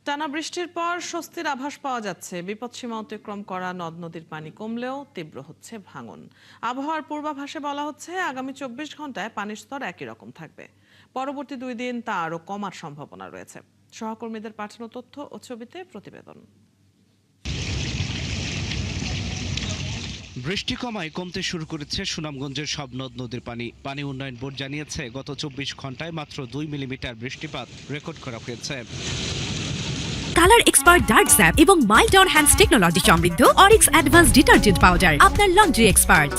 টানা বৃষ্টির পর স্বস্তির আভাস পাওয়া যাচ্ছে। বিপদসীমা অতিক্রম করা নদ নদীর পানি কমলেও তীব্র হচ্ছে ভাঙন। আবহাওয়ার পূর্বাভাসে বলা হচ্ছে আগামী 24 ঘন্টায় পানির স্তর একই রকম থাকবে। পরবর্তী 2 দিন তা আরও কমার সম্ভাবনা রয়েছে। সহকর্মীদের পাঠানো তথ্য ও ছবিতে প্রতিবেদন। বৃষ্টি কমায় কমতে শুরু করেছে সুনামগঞ্জের সব নদ নদীর পানি উন্নয়ন বোর্ড জানিয়েছে গত 24 ঘন্টায় মাত্র 2 মিলিমিটার বৃষ্টিপাত রেকর্ড করা হয়েছে। কালার এক্সপার্ট ডার্ক স্যাপ এবং মাইল্ড অন হ্যান্ডস টেকনোলজি সমৃদ্ধ অরিক্স অ্যাডভান্স ডিটারজেন্ট পাউডার আপনার লন্ড্রি এক্সপার্ট।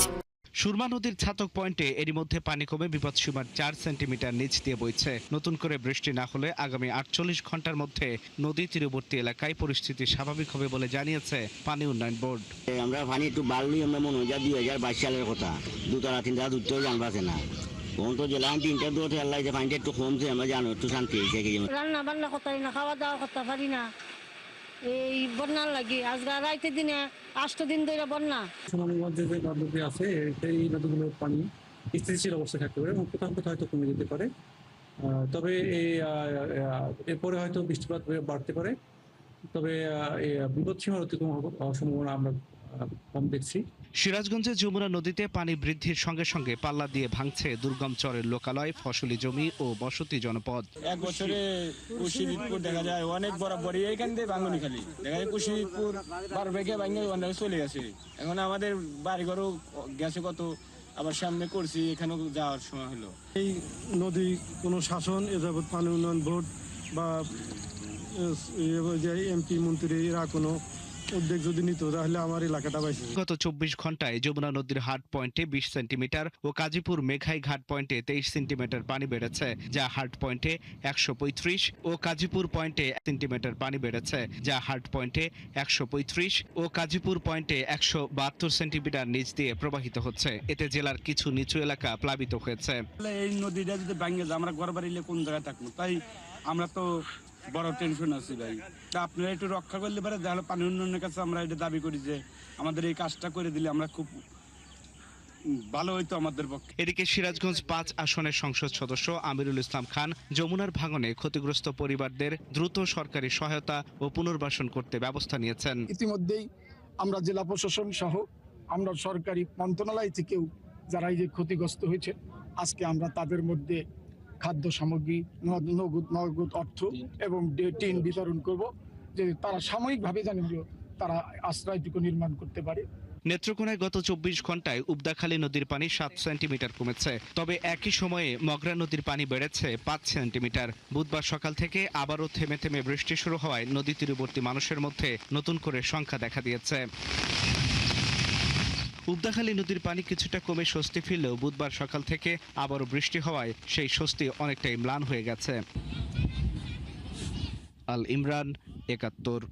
সুরমা নদীর ছাতক পয়েন্টে এরই মধ্যে পানি কমে বিপদসীমার 4 সেন্টিমিটার নিচ দিয়ে বইছে। নতুন করে বৃষ্টি না হলে আগামী 48 ঘন্টার মধ্যে নদী তীরবর্তী এলাকায় পরিস্থিতি স্বাভাবিক হবে বলে জানিয়েছে পানি উন্নয়ন বোর্ড। আমরা পানি একটু বাড়লেই আমরা মনে হয় 2022 সালের কথা, 2-3 দুধতেও জানবাছে না। কোন তো জেলা 3টা দুধ আল্লাহ যে পানিটা একটু কমছে, আমরা জানো একটু শান্তি হয়েছে। রান্না বান্না করতে পারি না, খাওয়া দাওয়া করতে পারি না, এই বন্যার লাগি আজকে রাইতে দিনে 8 দিন ধরে বন্যা। সুনামগঞ্জে যে নদী আছে সেই নদীগুলোর পানি স্থিতিশীল অবস্থায় থাকতে পারে এবং কোথাও কোথাও হয়তো কমে যেতে পারে। তবে এরপরে হয়তো বৃষ্টিপাত বাড়তে পারে। তবে বিপদসীমার অতিক্রম সম্ভাবনা আমরা কম দেখছি। সিরাজগঞ্জে যমুনা নদীতে পানি বৃদ্ধির সঙ্গে সঙ্গে পাল্লা দিয়ে ভাঙছে দুর্গম চরের লোকালয়, ফসলি জমি ও বসতি জনপদ। এক বছরে কুশিবিদপুর দেখা যায় অনেক বরাবরই এইখান দিয়ে ভাঙনি খালি দেখা যায় কুশিবিদপুর 12 ভেঙে ভাঙে চলে গেছে। এখন আমাদের বাড়িঘরও গেছে কত, আবার সামনে করছি এখানেও যাওয়ার সময় হলো। এই নদী কোনো শাসন এ যাবৎ পানি উন্নয়ন বোর্ড বা এমপি মন্ত্রী এরা কোনো উদ্যোগ যদি নিত তাহলে আমার এলাকাটা বাইছে। গত 24 ঘন্টায় যমুনা নদীর হাট পয়েন্টে 20 সেন্টিমিটার ও কাজীপুর মেঘাই ঘাট পয়েন্টে 23 সেন্টিমিটার পানি বেড়েছে, যা হাট পয়েন্টে 135 ও কাজীপুর পয়েন্টে সেন্টিমিটার পানি বেড়েছে, যা হাট পয়েন্টে 135 ও কাজীপুর পয়েন্টে 172 সেন্টিমিটার নিচ দিয়ে প্রবাহিত হচ্ছে। এতে জেলার কিছু নিচু এলাকা প্লাবিত হয়েছে। এই নদীটা যদি ভাঙে যায় আমরা ঘর বাড়িলে কোন জায়গায় থাকবো, তাই আমরা তো বড় টেনশন আছি ভাই। তা আপনারা একটু রক্ষা করলে পারে, তাহলে পানি উন্নয়নের কাছে আমরা এটা দাবি করি যে আমাদের এই কাজটা করে দিলে আমরা খুব ভালো হইতো আমাদের পক্ষে। এদিকে সিরাজগঞ্জ 5 আসনের সংসদ সদস্য আমিরুল ইসলাম খান যমুনার ভাঙনে ক্ষতিগ্রস্ত পরিবারদের দ্রুত সরকারি সহায়তা ও পুনর্বাসন করতে ব্যবস্থা নিয়েছেন। ইতিমধ্যেই আমরা জেলা প্রশাসন সহ আমরা সরকারি মন্ত্রণালয় থেকেও যারা এই যে ক্ষতিগ্রস্ত হয়েছে, আজকে আমরা তাদের মধ্যে খাদ্য সামগ্রী, নগদ অর্থ এবং টিন বিতরণ করব, যে তারা সাময়িকভাবে জানেন যে তারা আশ্রয়টুকু নির্মাণ করতে পারে। নেত্রকোনায় গত 24 ঘন্টায় উবদাখালী নদীর পানি 7 সেন্টিমিটার কমেছে, তবে একই সময়ে মগরা নদীর পানি বেড়েছে 5 সেন্টিমিটার। বুধবার সকাল থেকে আবারও থেমে থেমে বৃষ্টি শুরু হওয়ায় নদী তীরবর্তী মানুষের মধ্যে নতুন করে শঙ্কা দেখা দিয়েছে। উবদাখালী নদীর পানি কিছুটা কমে স্বস্তি ফিরলেও বুধবার সকাল থেকে আবারও বৃষ্টি হওয়ায় সেই স্বস্তি অনেকটাই ম্লান হয়ে গেছে। আল ইমরান, 71।